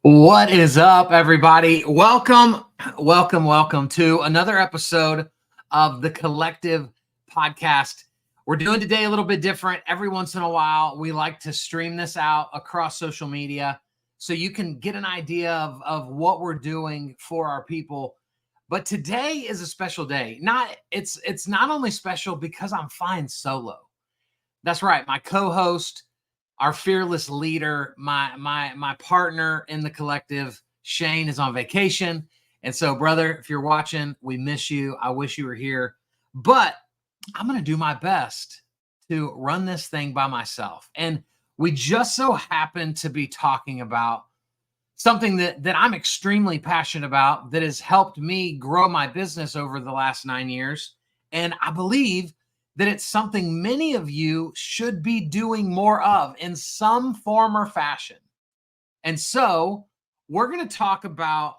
What is up, everybody? Welcome to another episode of the Collective Podcast. We're doing today a little bit different. Every once in a while, we like to stream this out across social media so you can get an idea of what we're doing for our people. But today is a special day. It's not only special because I'm flying solo. That's right, my co-host, our fearless leader, my partner in the collective, Shane, is on vacation. And so, brother, if you're watching, we miss you. I wish you were here. But I'm going to do my best to run this thing by myself. And we just so happen to be talking about something that I'm extremely passionate about that has helped me grow my business over the last 9 years. And I believe that it's something many of you should be doing more of in some form or fashion. And so we're going to talk about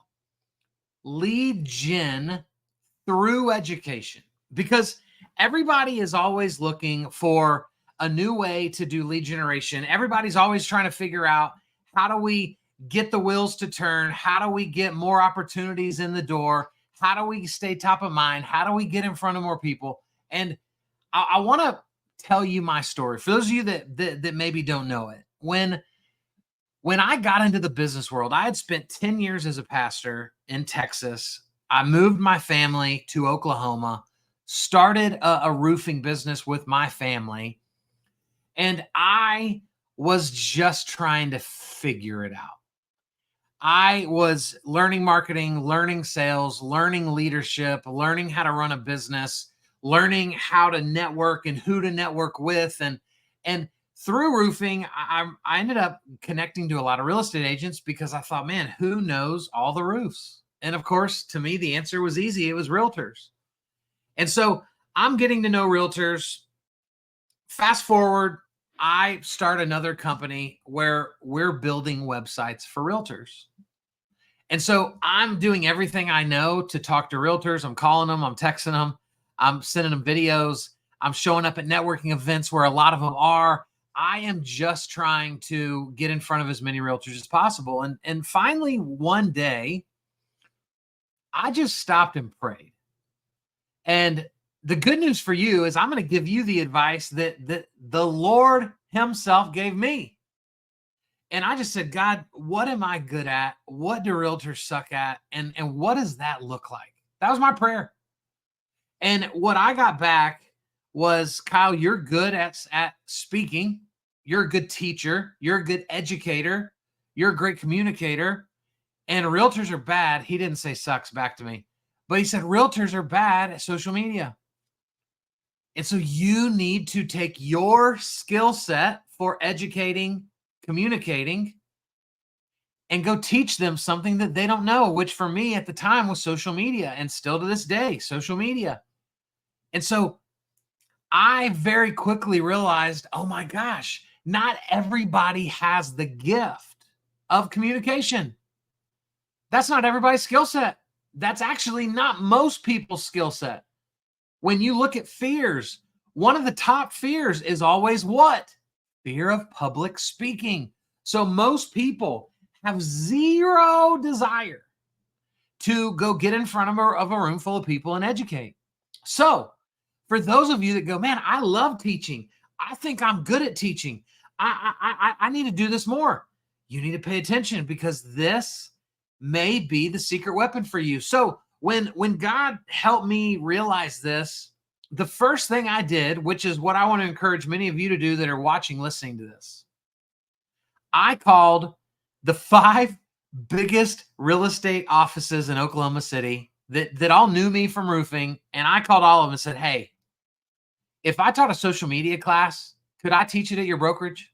lead gen through education, because everybody is always looking for a new way to do lead generation. Everybody's always trying to figure out, how do we get the wheels to turn? How do we get more opportunities in the door? How do we stay top of mind? How do we get in front of more people? And I want to tell you my story. For those of you that maybe don't know it, when I got into the business world, I had spent 10 years as a pastor in Texas. I moved my family to Oklahoma, started a roofing business with my family, and I was just trying to figure it out. I was learning marketing, learning sales, learning leadership, learning how to run a business, learning how to network and who to network with. And through roofing, I ended up connecting to a lot of real estate agents because I thought, man, who knows all the roofs? And of course, to me, the answer was easy. It was realtors. And so I'm getting to know realtors. Fast forward, I start another company where we're building websites for realtors. And so I'm doing everything I know to talk to realtors. I'm calling them, I'm texting them, I'm sending them videos. I'm showing up at networking events where a lot of them are. I am just trying to get in front of as many realtors as possible. And finally, one day, I just stopped and prayed. And the good news for you is I'm going to give you the advice that the Lord himself gave me. And I just said, God, what am I good at? What do realtors suck at? And what does that look like? That was my prayer. And what I got back was, Kyle, you're good at speaking. You're a good teacher. You're a good educator. You're a great communicator. And realtors are bad. He didn't say sucks back to me, but he said realtors are bad at social media. And so you need to take your skill set for educating, communicating, and go teach them something that they don't know, which for me at the time was social media, and still to this day, social media. And so I very quickly realized, oh my gosh, not everybody has the gift of communication. That's not everybody's skill set. That's actually not most people's skill set. When you look at fears, one of the top fears is always what? Fear of public speaking. So most people have zero desire to go get in front of a room full of people and educate. So for those of you that go, man, I love teaching. I think I'm good at teaching. I need to do this more. You need to pay attention, because this may be the secret weapon for you. So when God helped me realize this, the first thing I did, which is what I want to encourage many of you to do that are watching, listening to this, I called the 5 biggest real estate offices in Oklahoma City that all knew me from roofing. And I called all of them and said, hey, if I taught a social media class, could I teach it at your brokerage?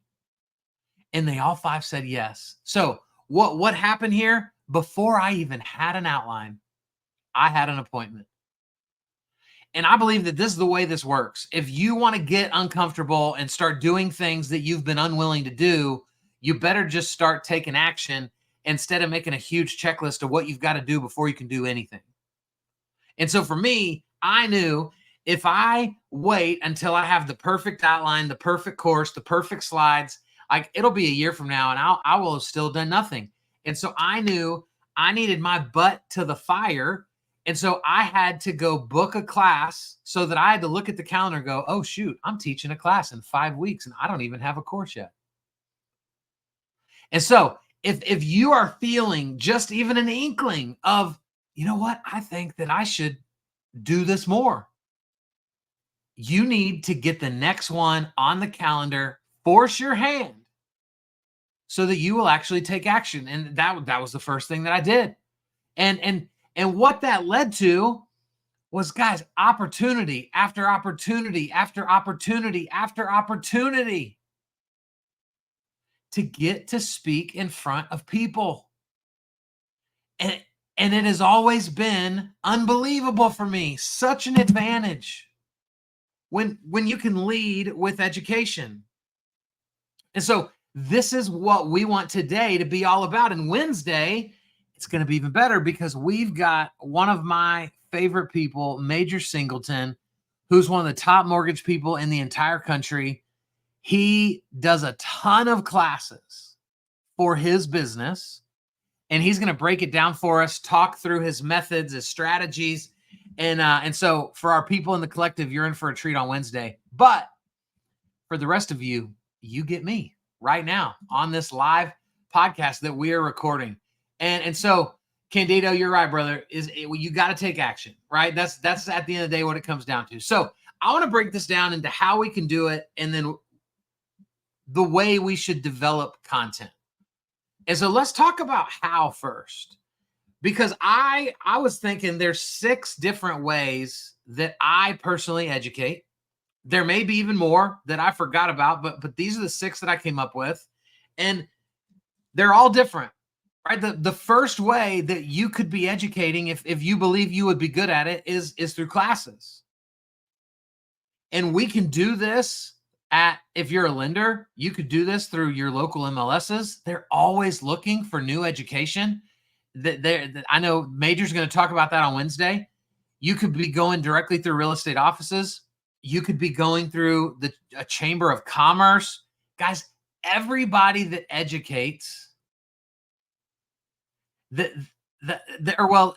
And they all 5 said yes. So what happened here? Before I even had an outline, I had an appointment. And I believe that this is the way this works. If you want to get uncomfortable and start doing things that you've been unwilling to do, you better just start taking action instead of making a huge checklist of what you've got to do before you can do anything. And so for me, I knew if I wait until I have the perfect outline, the perfect course, the perfect slides, it'll be a year from now and I will have still done nothing. And so I knew I needed my butt to the fire. And so I had to go book a class so that I had to look at the calendar and go, oh, shoot, I'm teaching a class in 5 weeks and I don't even have a course yet. And so if you are feeling just even an inkling of, you know what, I think that I should do this more, you need to get the next one on the calendar, force your hand so that you will actually take action. And that was the first thing that I did. And what that led to was, guys, opportunity after opportunity after opportunity after opportunity to get to speak in front of people. And it has always been unbelievable for me, such an advantage when you can lead with education. And so this is what we want today to be all about. And Wednesday, it's going to be even better because we've got one of my favorite people, Major Singleton, who's one of the top mortgage people in the entire country. He does a ton of classes for his business, and he's going to break it down for us, talk through his methods, his strategies. And so for our people in the collective, you're in for a treat on Wednesday. But for the rest of you, you get me right now on this live podcast that we are recording. And so, Candido, you're right, brother. You got to take action, right? That's at the end of the day what it comes down to. So I want to break this down into how we can do it and then the way we should develop content. And so let's talk about how first, because I was thinking there's 6 different ways that I personally educate. There may be even more that I forgot about, but these are the 6 that I came up with, and they're all different, right? The first way that you could be educating, if you believe you would be good at it, is through classes. And we can do this if you're a lender, you could do this through your local MLSs. They're always looking for new education. I know Major's going to talk about that on Wednesday. You could be going directly through real estate offices. You could be going through a chamber of commerce. Guys, everybody that educates,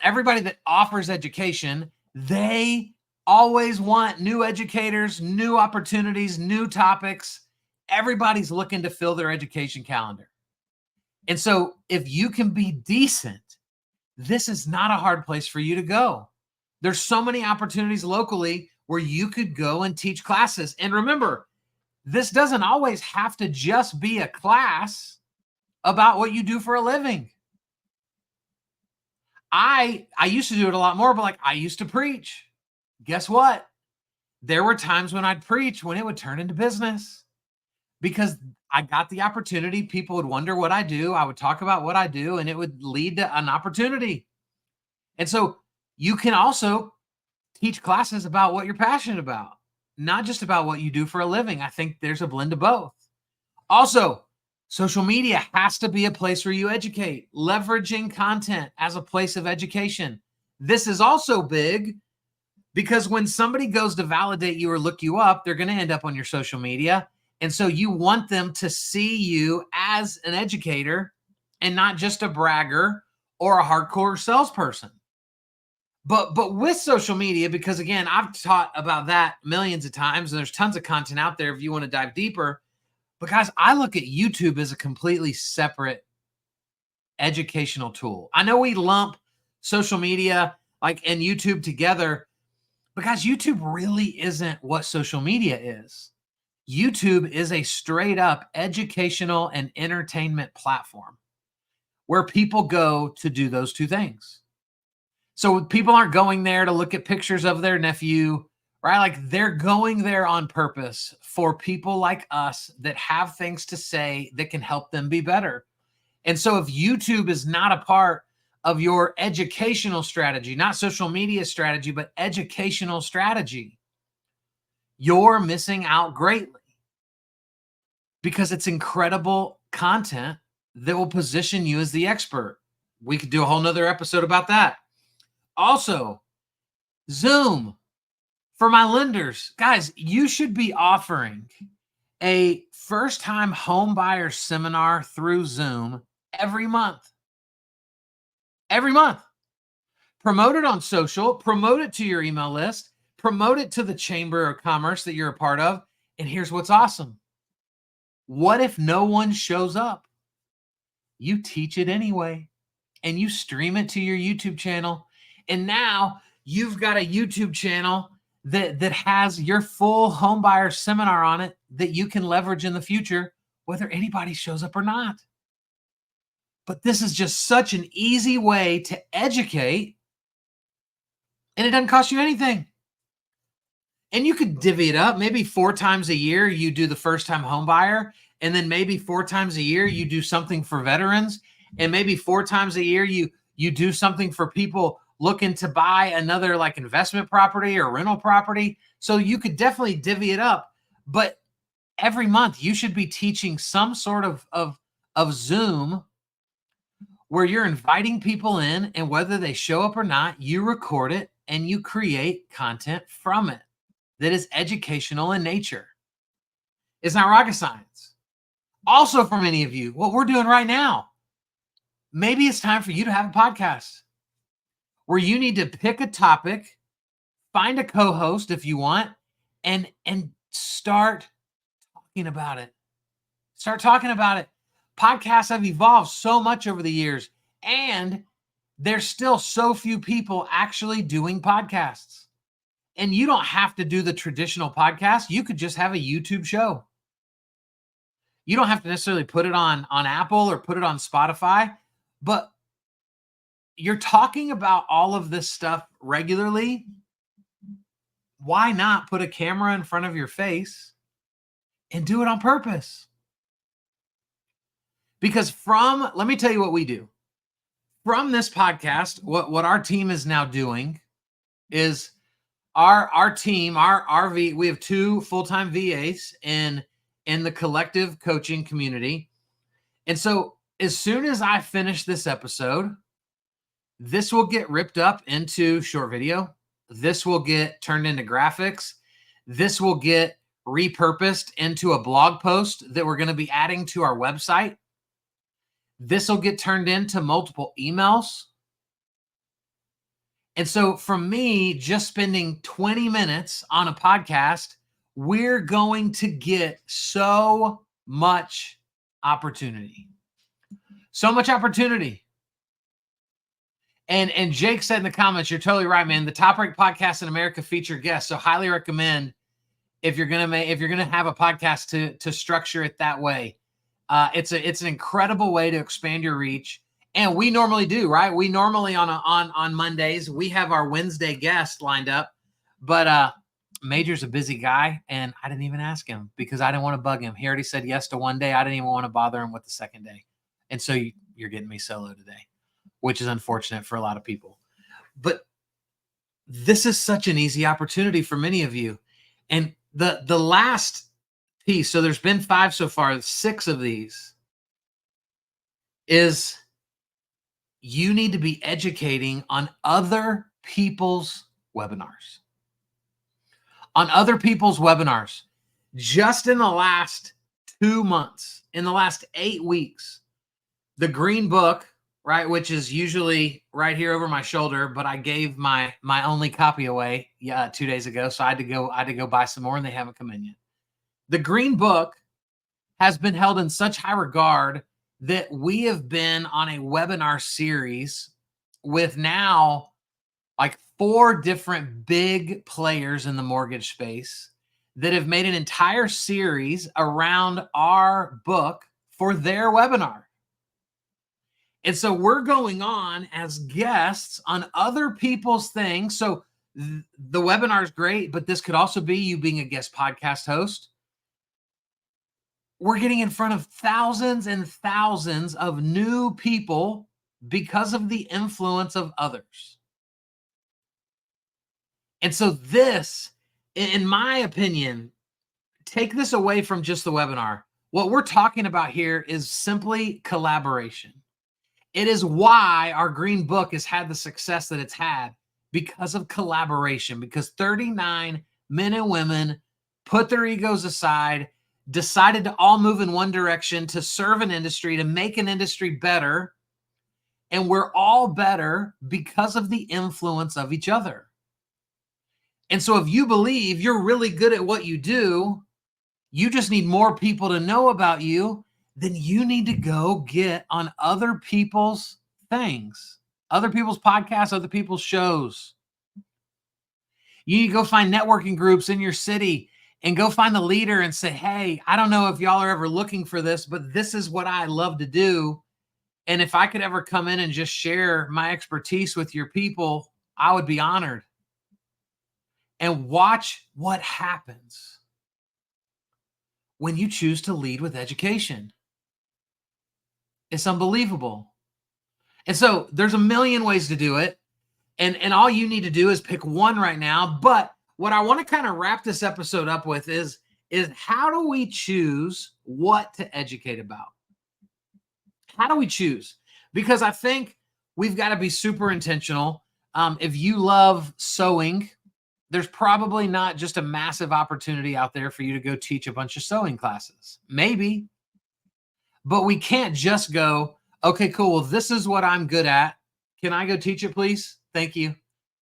everybody that offers education, they always want new educators, new opportunities, new topics. Everybody's looking to fill their education calendar. And so if you can be decent, this is not a hard place for you to go. There's so many opportunities locally where you could go and teach classes. And remember, this doesn't always have to just be a class about what you do for a living. I used to do it a lot more, but I used to preach. Guess what? There were times when I'd preach when it would turn into business because I got the opportunity. People would wonder what I do. I would talk about what I do, and it would lead to an opportunity. And so you can also teach classes about what you're passionate about, not just about what you do for a living. I think there's a blend of both. Also, social media has to be a place where you educate, leveraging content as a place of education. This is also big because when somebody goes to validate you or look you up, they're going to end up on your social media. And so you want them to see you as an educator and not just a bragger or a hardcore salesperson. But with social media, because again, I've taught about that millions of times, and there's tons of content out there if you want to dive deeper. But guys, I look at YouTube as a completely separate educational tool. I know we lump social media and YouTube together, but guys, YouTube really isn't what social media is. YouTube is a straight up educational and entertainment platform where people go to do those two things. So people aren't going there to look at pictures of their nephew, right? They're going there on purpose for people like us that have things to say that can help them be better. And so if YouTube is not a part of your educational strategy, not social media strategy, but educational strategy, you're missing out greatly because it's incredible content that will position you as the expert. We could do a whole nother episode about that. Also, Zoom for my lenders. Guys, you should be offering a first-time home buyer seminar through Zoom every month. every month. Promote it on social, promote it to your email list, promote it to the chamber of commerce that you're a part of. And here's what's awesome. What if no one shows up? You teach it anyway, and you stream it to your YouTube channel. And now you've got a YouTube channel that has your full home buyer seminar on it that you can leverage in the future, whether anybody shows up or not. But this is just such an easy way to educate, and it doesn't cost you anything. And you could divvy it up. Maybe 4 times a year, you do the first-time home buyer, and then maybe 4 times a year, you do something for veterans, and maybe 4 times a year, you do something for people looking to buy another like investment property or rental property. So you could definitely divvy it up. But every month, you should be teaching some sort of Zoom where you're inviting people in, and whether they show up or not, you record it and you create content from it that is educational in nature. It's not rocket science. Also, for many of you, what we're doing right now, maybe it's time for you to have a podcast where you need to pick a topic, find a co-host if you want, and start talking about it. Start talking about it. Podcasts have evolved so much over the years, and there's still so few people actually doing podcasts. And you don't have to do the traditional podcast. You could just have a YouTube show. You don't have to necessarily put it on Apple or put it on Spotify, but you're talking about all of this stuff regularly. Why not put a camera in front of your face and do it on purpose? Because let me tell you what we do. From this podcast, what our team is now doing is our team, we have 2 full-time VAs in the collective coaching community. And so as soon as I finish this episode, this will get ripped up into short video. This will get turned into graphics. This will get repurposed into a blog post that we're going to be adding to our website. This will get turned into multiple emails. And so from me just spending 20 minutes on a podcast, we're going to get so much opportunity. So much opportunity. And Jake said in the comments, you're totally right, man. The top ranked podcasts in America feature guests. So highly recommend if you're gonna have a podcast to structure it that way. It's an incredible way to expand your reach. And we normally do, right? We normally on Mondays, we have our Wednesday guest lined up, but Major's a busy guy, and I didn't even ask him because I didn't want to bug him. He already said yes to one day. I didn't even want to bother him with the second day. And so you're getting me solo today, which is unfortunate for a lot of people. But this is such an easy opportunity for many of you. And the last piece, so there's been 5 so far, 6 of these, is you need to be educating on other people's webinars. On other people's webinars. Just in the last 2 months, in the last 8 weeks, the green book, right, which is usually right here over my shoulder, but I gave my only copy away 2 days ago, so I had to go buy some more, and they haven't come in yet. The green book has been held in such high regard that we have been on a webinar series with now like 4 different big players in the mortgage space that have made an entire series around our book for their webinar. And so we're going on as guests on other people's things. So the webinar is great, but this could also be you being a guest podcast host. We're getting in front of thousands and thousands of new people because of the influence of others. And so this, in my opinion, take this away from just the webinar. What we're talking about here is simply collaboration. It is why our green book has had the success that it's had, because of collaboration, because 39 men and women put their egos aside, decided to all move in one direction to serve an industry, to make an industry better. And we're all better because of the influence of each other. And so if you believe you're really good at what you do, you just need more people to know about you, then you need to go get on other people's things, other people's podcasts, other people's shows. You need to go find networking groups in your city and go find the leader and say, hey, I don't know if y'all are ever looking for this, but this is what I love to do. And if I could ever come in and just share my expertise with your people, I would be honored. And watch what happens when you choose to lead with education. It's unbelievable. And so there's a million ways to do it. And all you need to do is pick one right now. But what I want to kind of wrap this episode up with is how do we choose what to educate about? How do we choose? Because I think we've got to be super intentional. If you love sewing, there's probably not just a massive opportunity out there for you to go teach a bunch of sewing classes. Maybe. But we can't just go, okay, cool. Well, this is what I'm good at. Can I go teach it, please? Thank you.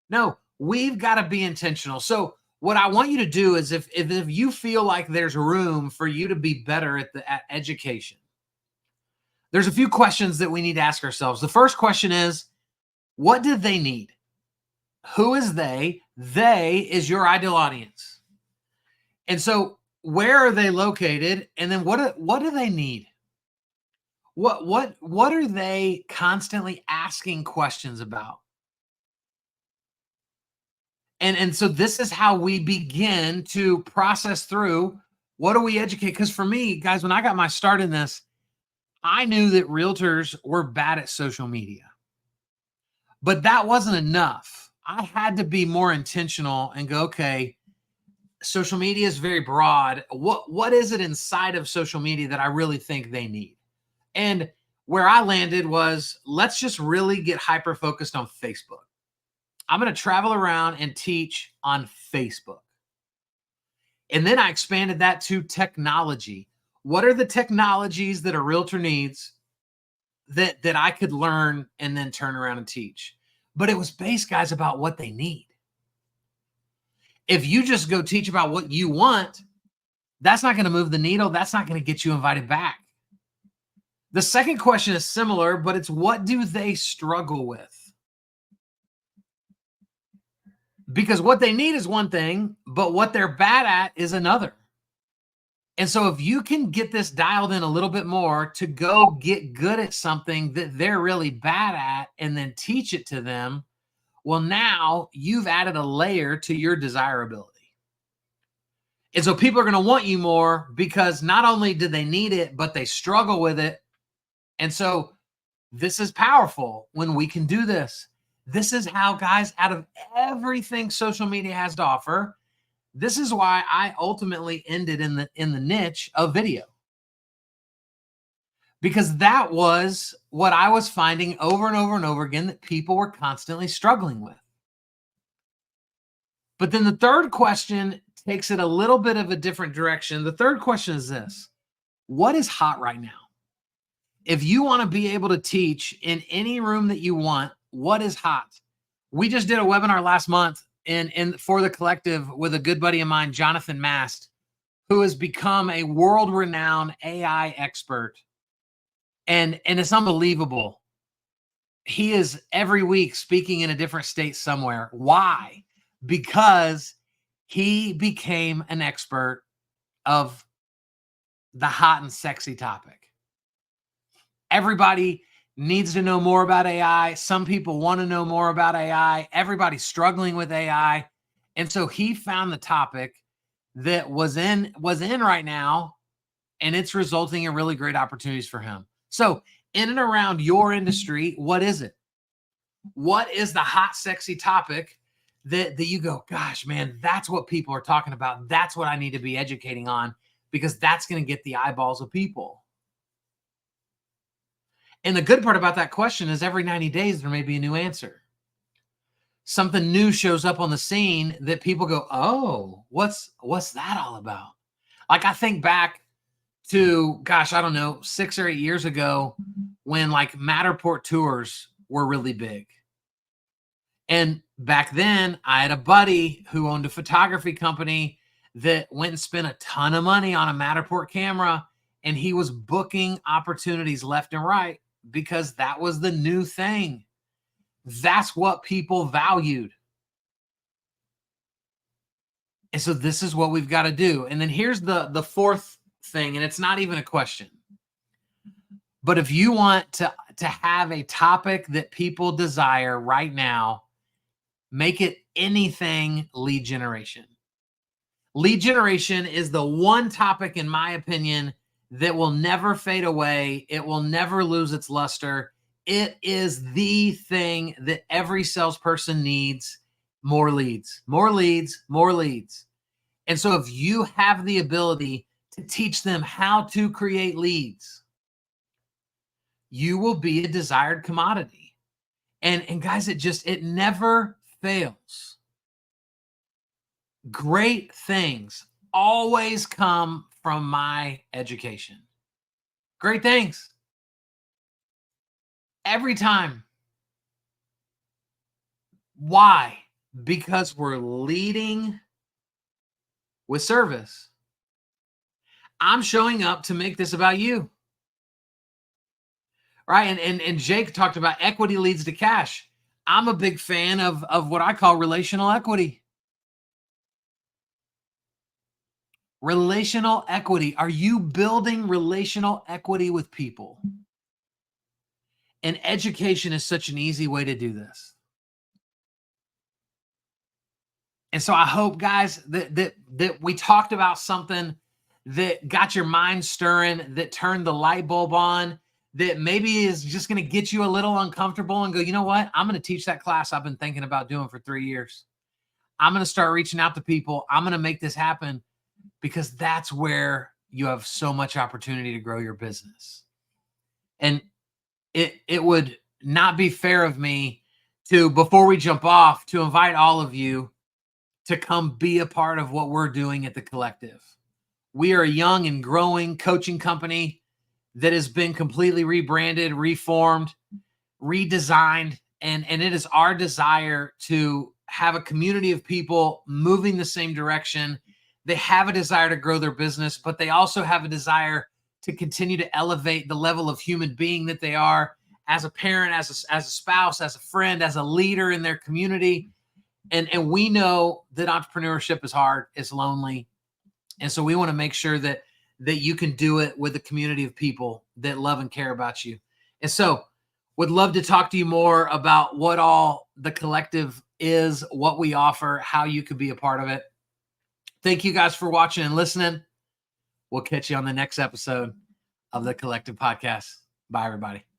No, we've got to be intentional. So what I want you to do is if you feel like there's room for you to be better at education, there's a few questions that we need to ask ourselves. The first question is, what did they need? Who is they? They is your ideal audience. And so where are they located? And then what do they need? What are they constantly asking questions about? And so this is how we begin to process through, what do we educate? Because for me, guys, when I got my start in this, I knew that realtors were bad at social media. But that wasn't enough. I had to be more intentional and go, okay, social media is very broad. What is it inside of social media that I really think they need? And where I landed was, let's just really get hyper-focused on Facebook. I'm going to travel around and teach on Facebook. And then I expanded that to technology. What are the technologies that a realtor needs that I could learn and then turn around and teach? But it was based, guys, about what they need. If you just go teach about what you want, that's not going to move the needle. That's not going to get you invited back. The second question is similar, but it's, what do they struggle with? Because what they need is one thing, but what they're bad at is another. And so if you can get this dialed in a little bit more to go get good at something that they're really bad at and then teach it to them, well, now you've added a layer to your desirability. And so people are going to want you more because not only do they need it, but they struggle with it. And so this is powerful when we can do this. This is how, guys, out of everything social media has to offer, this is why I ultimately ended in the niche of video. Because that was what I was finding over and over and over again that people were constantly struggling with. But then the third question takes it a little bit of a different direction. The third question is this: what is hot right now? If you want to be able to teach in any room that you want, what is hot? We just did a webinar last month for the collective with a good buddy of mine, Jonathan Mast, who has become a world-renowned AI expert. And it's unbelievable. He is every week speaking in a different state somewhere. Why? Because he became an expert of the hot and sexy topic. Everybody needs to know more about AI. Some people want to know more about AI. Everybody's struggling with AI. And so he found the topic that was in right now, and it's resulting in really great opportunities for him. So in and around your industry, what is it? What is the hot, sexy topic that you go, gosh, man, that's what people are talking about. That's what I need to be educating on, because that's going to get the eyeballs of people. And the good part about that question is every 90 days, there may be a new answer. Something new shows up on the scene that people go, oh, what's that all about? Like, I think back to, gosh, I don't know, 6 or 8 years ago when like Matterport tours were really big. And back then, I had a buddy who owned a photography company that went and spent a ton of money on a Matterport camera, and he was booking opportunities left and right because that was the new thing. That's what people valued. And so this is what we've got to do. And then here's the fourth thing, and it's not even a question. But if you want to have a topic that people desire right now, make it anything lead generation. Lead generation is the one topic, in my opinion, that will never fade away. It will never lose its luster. It is the thing that every salesperson needs. More leads, more leads, more leads. And so if you have the ability to teach them how to create leads, you will be a desired commodity. And guys, it never fails. Great things always come from my education. Great things. Every time. Why? Because we're leading with service. I'm showing up to make this about you. Right? And Jake talked about equity leads to cash. I'm a big fan of what I call relational equity. Relational equity. Are you building relational equity with people? And education is such an easy way to do this. And so I hope, guys, that we talked about something that got your mind stirring, that turned the light bulb on, that maybe is just going to get you a little uncomfortable and go, you know what? I'm going to teach that class I've been thinking about doing for 3 years. I'm going to start reaching out to people. I'm going to make this happen, because that's where you have so much opportunity to grow your business. And it would not be fair of me to, before we jump off, to invite all of you to come be a part of what we're doing at the Collective. We are a young and growing coaching company that has been completely rebranded, reformed, redesigned, and it is our desire to have a community of people moving the same direction. They have a desire to grow their business, but they also have a desire to continue to elevate the level of human being that they are as a parent, as a spouse, as a friend, as a leader in their community. And we know that entrepreneurship is hard, it's lonely. And so we want to make sure that you can do it with a community of people that love and care about you. And so would love to talk to you more about what all the Collective is, what we offer, how you could be a part of it. Thank you guys for watching and listening. We'll catch you on the next episode of the Collective Podcast. Bye, everybody.